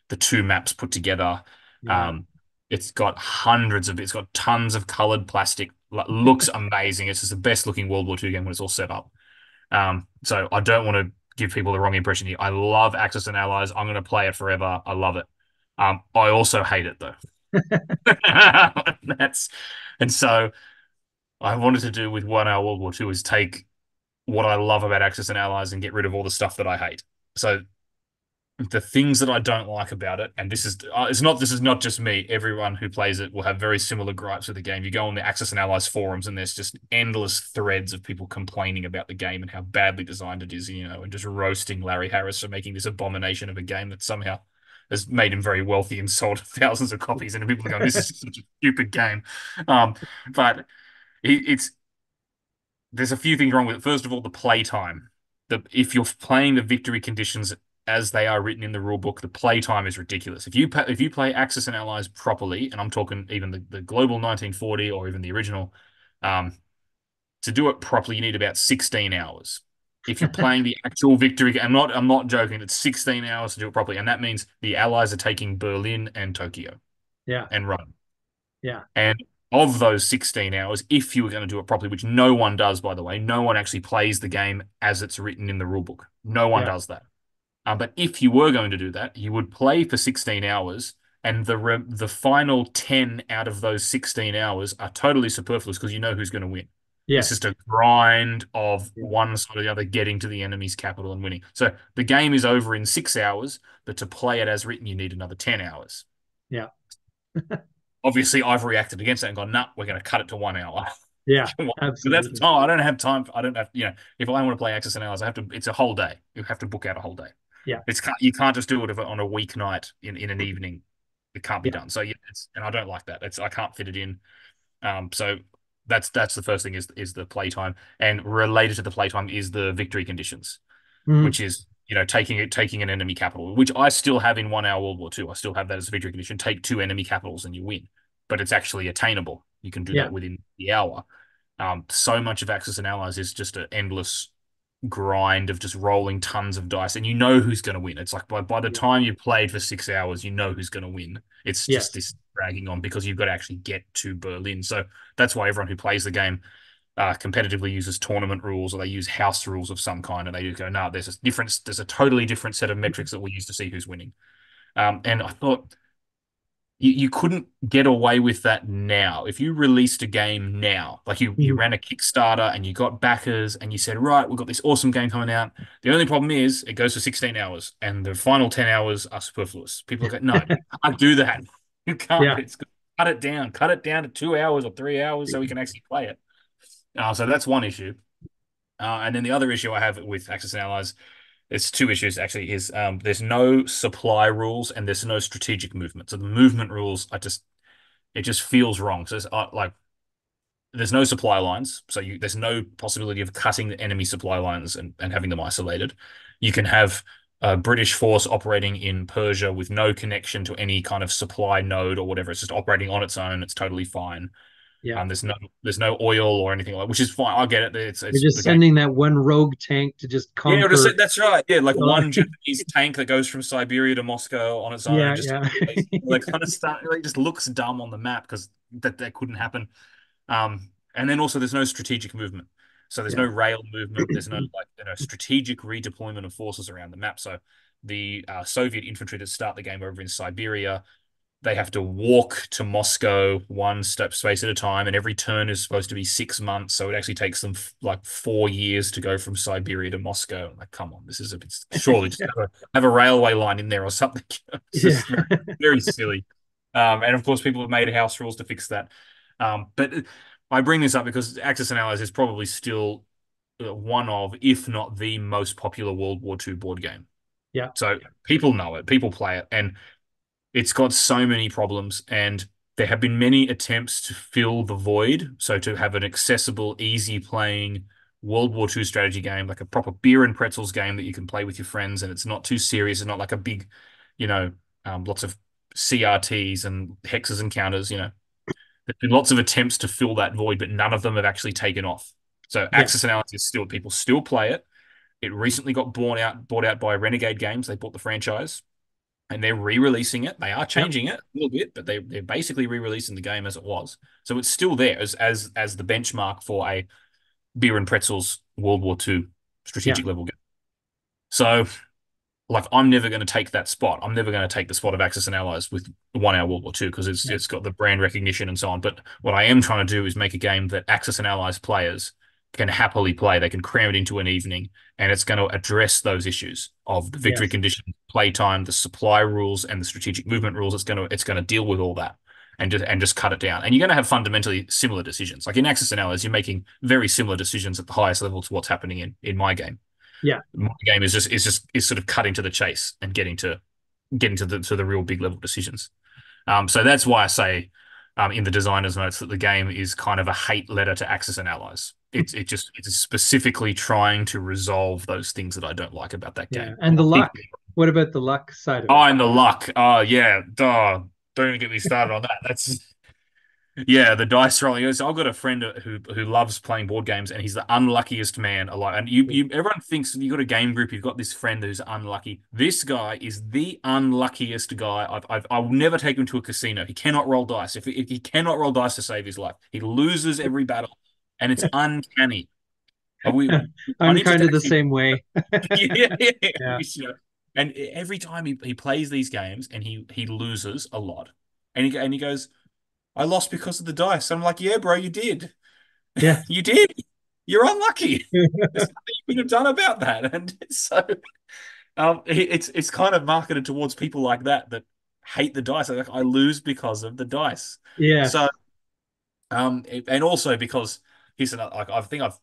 the two maps put together. Yeah, Um, it's got tons of colored plastic. Looks amazing. It's just the best looking World War II game when it's all set up. So I don't want to give people the wrong impression here. I love Axis and Allies. I'm going to play it forever. I love it. I also hate it though. That's and so I wanted to do with 1 Hour World War II is take what I love about Axis and Allies and get rid of all the stuff that I hate. So the things that I don't like about it, and this is not just me. Everyone who plays it will have very similar gripes with the game. You go on the Axis and Allies forums, and there's just endless threads of people complaining about the game and how badly designed it is, and just roasting Larry Harris for making this abomination of a game that somehow has made him very wealthy and sold thousands of copies. And people are going, "This is such a stupid game," um, but it's there's a few things wrong with it. First of all, the play time. If you're playing the victory conditions as they are written in the rule book, the play time is ridiculous. If you play Axis and Allies properly, and I'm talking even the global 1940 or even the original, um, to do it properly, you need about 16 hours. If you're playing the actual victory, I'm not joking. It's 16 hours to do it properly, and that means the Allies are taking Berlin and Tokyo yeah, and Rome. yeah, And of those 16 hours, if you were going to do it properly, which no one does, by the way, no one actually plays the game as it's written in the rule book. No one yeah, does that. But if you were going to do that, you would play for 16 hours, and the final 10 out of those 16 hours are totally superfluous because you know who's going to win. It's yes, just a grind of yeah, one side or the other getting to the enemy's capital and winning. So the game is over in 6 hours, but to play it as written, you need another 10 hours. yeah, Obviously, I've reacted against that and gone, nah, we're going to cut it to 1 hour. Yeah, Come on. But that's the absolutely. time. I don't have time. I don't have, if I want to play Access and Allies, I have to, it's a whole day. You have to book out a whole day. Yeah, You can't just do it on a weeknight in an evening. It can't be yeah. done. So yeah, and I don't like that. I can't fit it in. So that's the first thing is the playtime, and related to the playtime is the victory conditions, Mhm. which is taking an enemy capital, which I still have in 1 hour World War II. I still have that as a victory condition. Take two enemy capitals and you win, but it's actually attainable. You can do Yeah, that within the hour. So much of Axis and Allies is just an endless grind of just rolling tons of dice, and you know who's going to win. It's like by the yeah. time you've played for 6 hours, you know who's going to win. It's just Yes. this dragging on because you've got to actually get to Berlin. So that's why everyone who plays the game competitively uses tournament rules, or they use house rules of some kind, and they just go, no, there's a totally different set of metrics that we use to see who's winning. And I thought you couldn't get away with that now. If you released a game now, like you Mhm. ran a Kickstarter and you got backers and you said, right, we've got this awesome game coming out. The only problem is it goes for 16 hours and the final 10 hours are superfluous. People go, no, you can't do that. You can't. Yeah, Cut it down to 2 hours or 3 hours so we can actually play it. So that's one issue. And then the other issue I have with Axis and Allies, it's two issues actually, is there's no supply rules and there's no strategic movement. So the movement rules, it just feels wrong. So it's like there's no supply lines, so there's no possibility of cutting the enemy supply lines and having them isolated. You can have a British force operating in Persia with no connection to any kind of supply node or whatever. It's just operating on its own. It's totally fine. yeah. There's no oil or anything like, which is fine. I get it. It's You're just the game. sending that one rogue tank to just Yeah, conquer. that's right. Yeah, like Uh, one Japanese tank that goes from Siberia to Moscow on its own, yeah, just yeah, like kind of stuff. It just looks dumb on the map because that couldn't happen. And then also there's no strategic movement. So there's no yeah, rail movement. There's no strategic redeployment of forces around the map. So the Soviet infantry that start the game over in Siberia, they have to walk to Moscow one step space at a time, and every turn is supposed to be 6 months. So it actually takes them like 4 years to go from Siberia to Moscow. I'm like, come on, this is a bit surely just have a railway line in there or something. It's yeah, just very, very silly. And of course, people have made house rules to fix that. But I bring this up because Axis and Allies is probably still one of, if not the most popular World War II board game. yeah, So people know it, people play it, and it's got so many problems, and there have been many attempts to fill the void. So to have an accessible, easy playing World War II strategy game, like a proper beer and pretzels game that you can play with your friends, and it's not too serious. It's not like a big, you know, lots of CRTs and hexes and counters. There's been lots of attempts to fill that void, but none of them have actually taken off. So yeah, Axis Analysis still people still play it. It recently got bought out by Renegade Games. They bought the franchise and they're re-releasing it. They are yeah, changing it a little bit, but they're basically re-releasing the game as it was. So it's still there as the benchmark for a beer and pretzels World War II yeah, strategic level game. So like I'm never going to take that spot. I'm never going to take the spot of Axis and Allies with 1 hour World War II because it's yeah, it's got the brand recognition and so on. But what I am trying to do is make a game that Axis and Allies players can happily play. They can cram it into an evening, and it's going to address those issues of the victory yes, condition, playtime, the supply rules, and the strategic movement rules. It's going to deal with all that and just cut it down. And you're going to have fundamentally similar decisions. Like in Axis and Allies, you're making very similar decisions at the highest level to what's happening in my game. yeah, My game is sort of cutting to the chase and getting to the real big level decisions. So that's why I say in the designer's notes that the game is kind of a hate letter to Axis and Allies. It's specifically trying to resolve those things that I don't like about that yeah. game. And the luck. What about the luck side of Oh, it? and the luck. Oh yeah. Oh, don't even get me started on that. That's yeah, the dice rolling. So I've got a friend who loves playing board games, and he's the unluckiest man alive. And everyone thinks you got a game group, you've got this friend who's unlucky. This guy is the unluckiest guy. I will never take him to a casino. He cannot roll dice. If he cannot roll dice to save his life, he loses every battle, and it's uncanny. I I'm need to kind of the text him. same way. Yeah, Yeah, and every time he plays these games, and he loses a lot, and he goes. I lost because of the dice. I'm like, yeah, bro, you did. yeah, You did. You're unlucky. There's nothing you could have done about that. And so it's kind of marketed towards people like that hate the dice. I lose because of the dice. yes, So and also because here's another, like, I think I've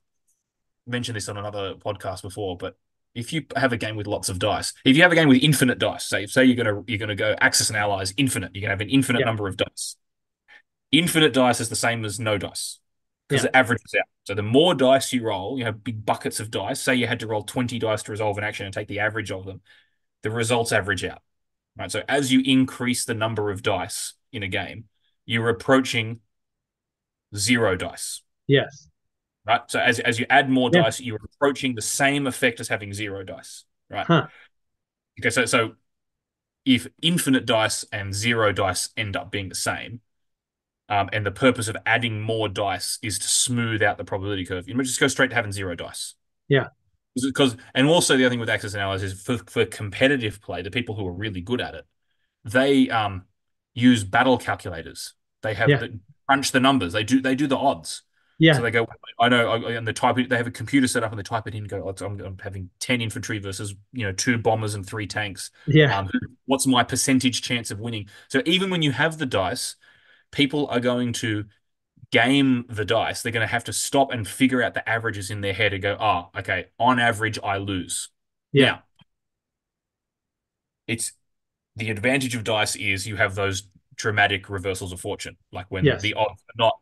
mentioned this on another podcast before, but if you have a game with lots of dice, if you have a game with infinite dice, say you're gonna go Axis and Allies infinite, you're gonna have an infinite Yeah. number of dice. Infinite dice is the same as no dice because Yeah. it averages out. So the more dice you roll, you have big buckets of dice. Say you had to roll 20 dice to resolve an action and take the average of them, the results average out. Right. So as you increase the number of dice in a game, you're approaching zero dice. Yes. Right. So as you add more Yeah. dice, you're approaching the same effect as having zero dice. Right. Huh. Okay. So if infinite dice and zero dice end up being the same, and the purpose of adding more dice is to smooth out the probability curve. You might just go straight to having zero dice. Yeah. Because, and also the other thing with Axis and Allies is for competitive play, the people who are really good at it, they use battle calculators. They have Yeah. the crunch the numbers. They do the odds. So Yeah. they go, I know, and they have a computer set up and they type it in and go, I'm having 10 infantry versus, 2 bombers and 3 tanks. Yeah. What's my percentage chance of winning? So even when you have the dice, people are going to game the dice. They're going to have to stop and figure out the averages in their head and go, oh, okay, on average, I lose. Yeah. Now, it's the advantage of dice is you have those dramatic reversals of fortune. Like when Yes. the odds are not,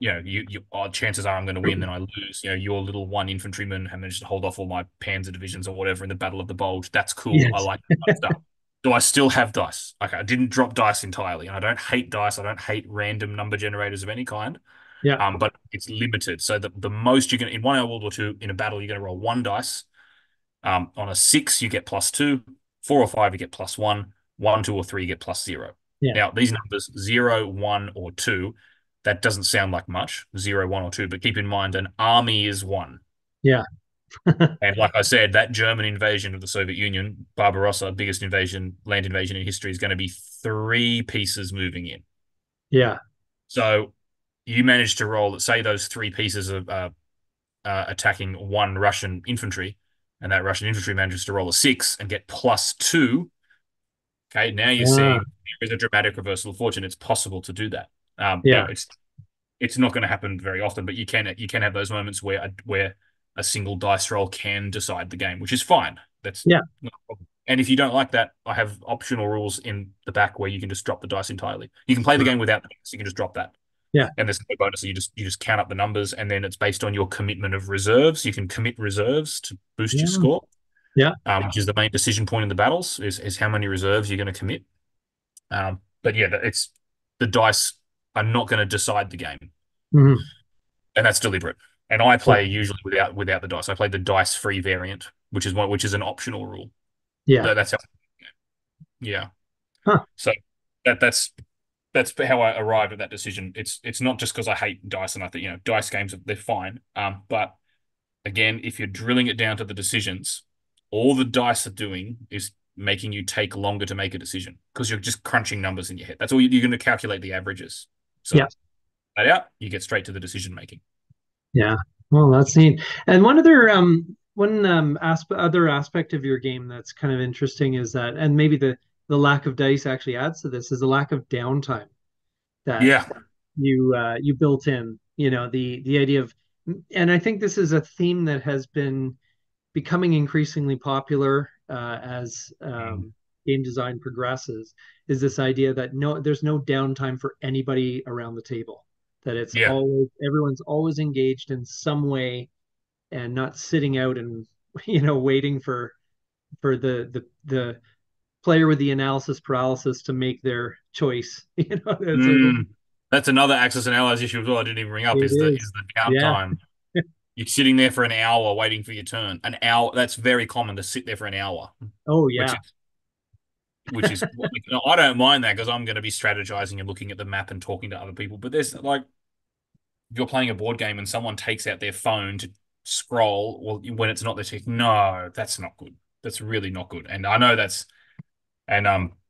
odd chances are I'm going to win, then I lose. Your little one infantryman have managed to hold off all my panzer divisions or whatever in the Battle of the Bulge. That's cool. I Yes. like that kind of stuff. Do I still have dice? Okay, I didn't drop dice entirely, and I don't hate dice. I don't hate random number generators of any kind. Yeah. But it's limited. So the most you're going to, in 1 hour World War II, in a battle, you're going to roll one dice. On a 6, you get +2. 4 or 5, you get +1. 1, 2, or 3, you get +0. Yeah. Now, these numbers, 0, 1, or 2, that doesn't sound like much, 0, 1, or 2, but keep in mind an army is 1. Yeah. And like I said, that German invasion of the Soviet Union, Barbarossa, biggest land invasion in history, is going to be 3 pieces moving in. Yeah. So you managed to roll, say, those 3 pieces of attacking 1 Russian infantry, and that Russian infantry manages to roll a 6 and get +2. Okay, now you're Yeah. seeing there is a dramatic reversal of fortune. It's possible to do that. Now Yeah. it's not going to happen very often, but you can have those moments where a single dice roll can decide the game, which is fine. That's Yeah. not a problem. And if you don't like that, I have optional rules in the back where you can just drop the dice entirely. You can play the game without the dice. You can just drop that. Yeah. And there's no bonus. So you just count up the numbers, and then it's based on your commitment of reserves. You can commit reserves to boost your Yeah. score, Yeah. which is the main decision point in the battles is how many reserves you're going to commit. But yeah, it's the dice are not going to decide the game, Mhm. and that's deliberate. And I Yeah. play usually without the dice. I play the dice-free variant, which is an optional rule. Yeah. That's how, yeah. Huh. So that's how I arrived at that decision. It's not just because I hate dice and I think dice games they're fine. But again, if you're drilling it down to the decisions, all the dice are doing is making you take longer to make a decision because you're just crunching numbers in your head. That's all you're going to calculate the averages. So Yeah. that out, you get straight to the decision making. Yeah. Well, that's neat. And other aspect of your game that's kind of interesting is that, and maybe the lack of dice actually adds to this, is the lack of downtime that Yeah. you built in. The idea of, and I think this is a theme that has been becoming increasingly popular as game design progresses, is this idea that there's no downtime for anybody around the table, that it's Yeah. always everyone's always engaged in some way and not sitting out and waiting for the player with the analysis paralysis to make their choice. That's another Axis and Allies issue as well. I didn't even bring up It is is. the Yeah. downtime. You're sitting there for an hour waiting for your turn. An hour. That's very common to sit there for an hour, Oh which yeah. is I don't mind that because I'm going to be strategizing and looking at the map and talking to other people. But there's like, if you're playing a board game and someone takes out their phone to scroll, well, when it's not their tick, no, that's not good. That's really not good. And I know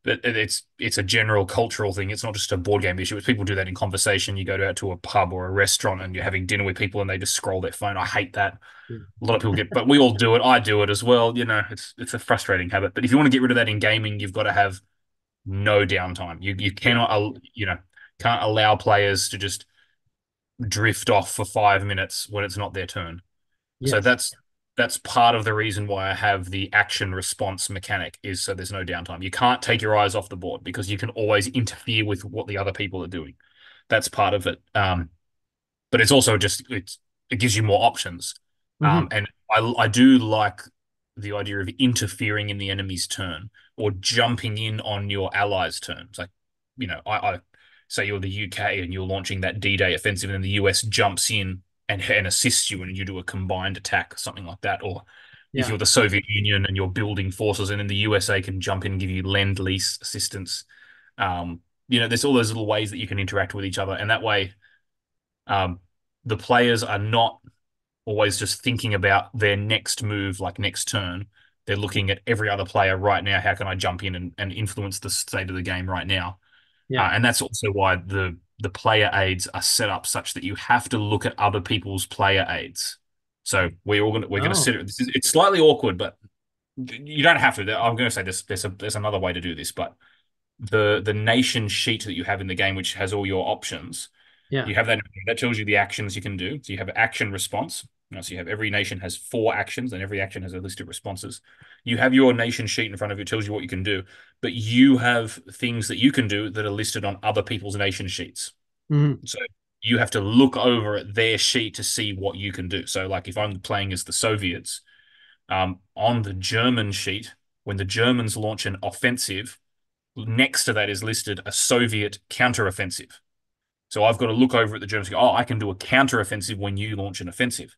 it's a general cultural thing. It's not just a board game issue. It's people do that in conversation. You go out to a pub or a restaurant and you're having dinner with people and they just scroll their phone. I hate that. Yeah. A lot of people but we all do it. I do it as well. It's a frustrating habit. But if you want to get rid of that in gaming, you've got to have no downtime. You cannot can't allow players to just drift off for 5 minutes when it's not their turn. So Yes. that's part of the reason why I have the action response mechanic is so there's no downtime. You can't take your eyes off the board because you can always interfere with what the other people are doing. That's part of it. But it's also just it gives you more options. Hmm. And I do like the idea of interfering in the enemy's turn or jumping in on your allies' turns. Like, I say you're the UK and you're launching that D-Day offensive, and then the US jumps in and assists you, and you do a combined attack or something like that. Or if Yeah. you're the Soviet Union and you're building forces, and then the USA can jump in and give you lend-lease assistance. There's all those little ways that you can interact with each other, and that way um, the players are not always just thinking about their next move, like next turn. They're looking at every other player right now. How can I jump in and influence the state of the game right now? Yeah. And that's also why the player aids are set up such that you have to look at other people's player aids. So we're gonna Oh, sit. It's slightly awkward, but you don't have to. I'm going to say this. There's another way to do this, but the nation sheet that you have in the game, which has all your options, yeah. you have that tells you the actions you can do. So you have action response. So you have every nation has 4 actions, and every action has a list of responses. You have your nation sheet in front of you, it tells you what you can do, but you have things that you can do that are listed on other people's nation sheets. Hmm. So you have to look over at their sheet to see what you can do. So, like if I'm playing as the Soviets, on the German sheet, when the Germans launch an offensive, next to that is listed a Soviet counteroffensive. So I've got to look over at the Germans and go, oh, I can do a counteroffensive when you launch an offensive.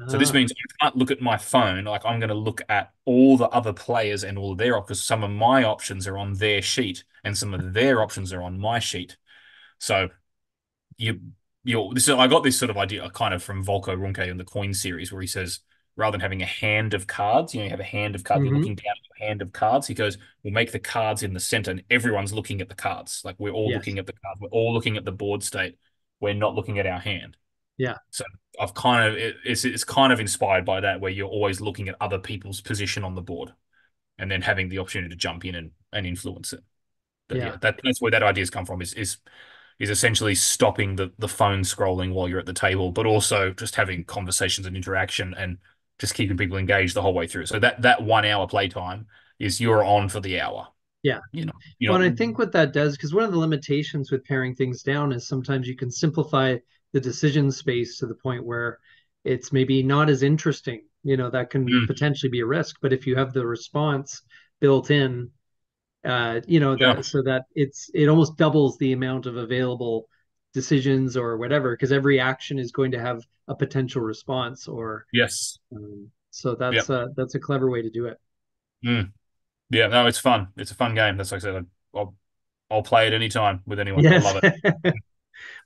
So this Ah, means I can't look at my phone. Like I'm going to look at all the other players and all of their options. Some of my options are on their sheet and some of their options are on my sheet. So you I got this sort of idea kind of from Volko Runke in the Coin series where he says rather than having a hand of cards, you have a hand of cards, you're hmm. looking down at your hand of cards. He goes, we'll make the cards in the center and everyone's looking at the cards. Like we're all Yes. looking at the cards. We're all looking at the board state. We're not looking at our hand. Yeah. So I've kind of it's kind of inspired by that where you're always looking at other people's position on the board and then having the opportunity to jump in and influence it. But yeah, Yeah. that's where that idea's come from is essentially stopping the phone scrolling while you're at the table, but also just having conversations and interaction and just keeping people engaged the whole way through. So that 1 hour playtime is you're on for the hour. Yeah. You Well, and I know, think what that does, because one of the limitations with paring things down is sometimes you can simplify the decision space to the point where it's maybe not as interesting. That can mm, potentially be a risk. But if you have the response built in, yeah, that so that it almost doubles the amount of available decisions or whatever, because every action is going to have a potential response. Or yes, so yeah, that's a clever way to do it. mm, yeah. No, it's fun. It's a fun game. That's like I said. I'll play it anytime with anyone. I Yes. love it.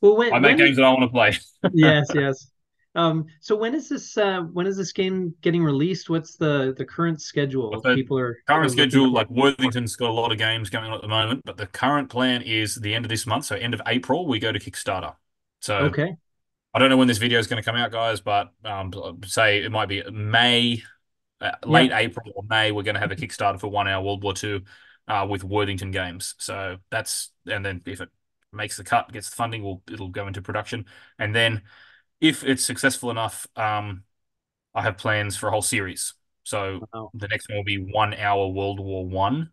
Well, I make when games that I want to play. yes, yes. So when is this game getting released? What's the current schedule if So people are current looking schedule, for like it? Worthington's got a lot of games going on at the moment, but the current plan is the end of this month. So end of April, we go to Kickstarter. So Okay. I don't know when this video is going to come out, guys, but say it might be May, late Yeah. April or May. We're going to have a Kickstarter for 1 hour World War II with Worthington Games. So and then if it makes the cut, gets the funding, it'll go into production. And then if it's successful enough, I have plans for a whole series. So Wow. the next one will be 1 hour World War One,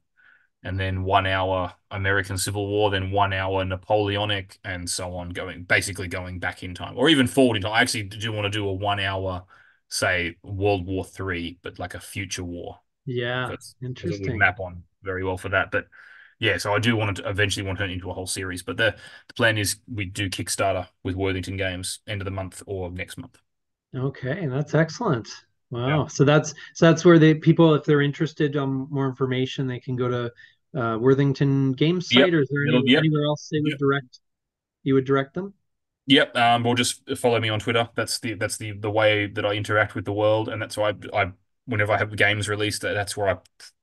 and then 1 hour American Civil War, then 1 hour Napoleonic, and so on, basically going back in time, or even forward in time. I actually do want to do a 1 hour, say World War Three, but like a future war, Yeah. because it would Interesting. map on very well for that. But yeah, so I do want to eventually want to turn it into a whole series. But the plan is we do Kickstarter with Worthington Games end of the month or next month. Okay, that's excellent. Yeah. Wow. So that's where the people, if they're interested on more information, they can go to Worthington Games Yep. site, or is there Yep. anywhere else they would Yep. direct you would direct them? Yep. Or just follow me on Twitter. That's the way that I interact with the world, and that's why I whenever I have games released, that's where I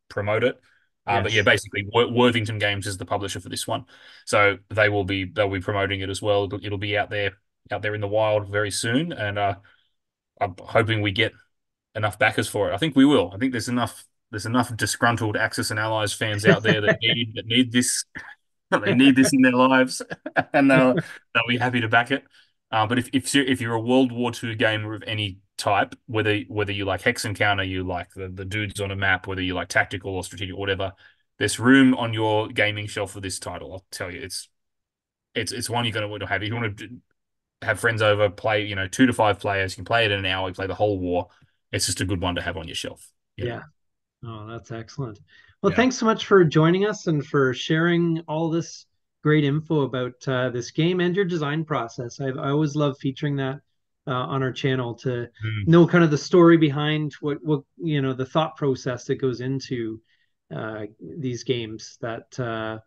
promote it. But yeah, Yes. basically, Worthington Games is the publisher for this one, so they'll be promoting it as well. It'll be out there in the wild very soon, and I'm hoping we get enough backers for it. I think we will. I think there's enough disgruntled Axis and Allies fans out there that need this. They need this in their lives, and they'll be happy to back it. But if you're a World War II gamer of any type, whether you like hex encounter, you like the dudes on a map, whether you like tactical or strategic, or whatever, there's room on your gaming shelf for this title. I'll tell you, it's one you're going to want to have. If you want to have friends over, play, 2 to 5 players, you can play it in an hour, you play the whole war. It's just a good one to have on your shelf. Yeah. Oh, that's excellent. Well, Yeah. thanks so much for joining us and for sharing all this great info about this game and your design process. I always love featuring that on our channel to Mm. know kind of the story behind what the thought process that goes into these games that are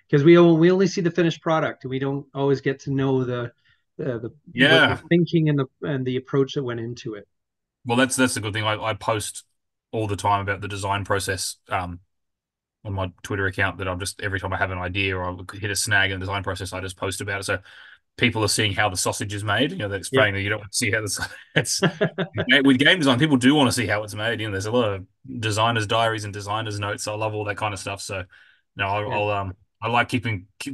because we only see the finished product and we don't always get to know the what the Yeah. thinking and the approach that went into it. Well, that's the good thing. I post all the time about the design process on my Twitter account that I'm just every time I have an idea or I hit a snag in the design process, I just post about it. So people are seeing how the sausage is made. They're Yeah. explaining that you don't want to see how this it's with game design, people do want to see how it's made. There's a lot of designers' diaries and designers' notes. I love all that kind of stuff. So no, Yeah. I like keep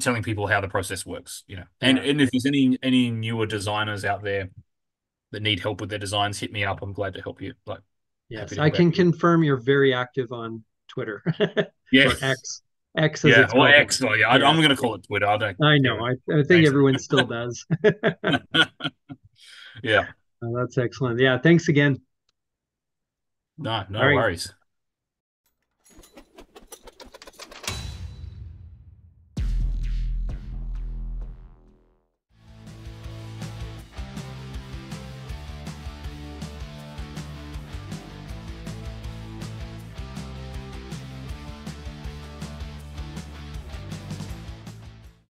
telling people how the process works. And Yeah. and if there's any newer designers out there that need help with their designs, hit me up. I'm glad to help you. Like happy Yes, to I help out can you. confirm you're very active on Twitter Yeah. or X as Yeah, it's or called X. now. Well, yeah, Yeah, I'm going to call it Twitter. I don't I know. care. I think Thanks. everyone still does. Yeah. That's excellent. Yeah, thanks again. No, All no right. worries.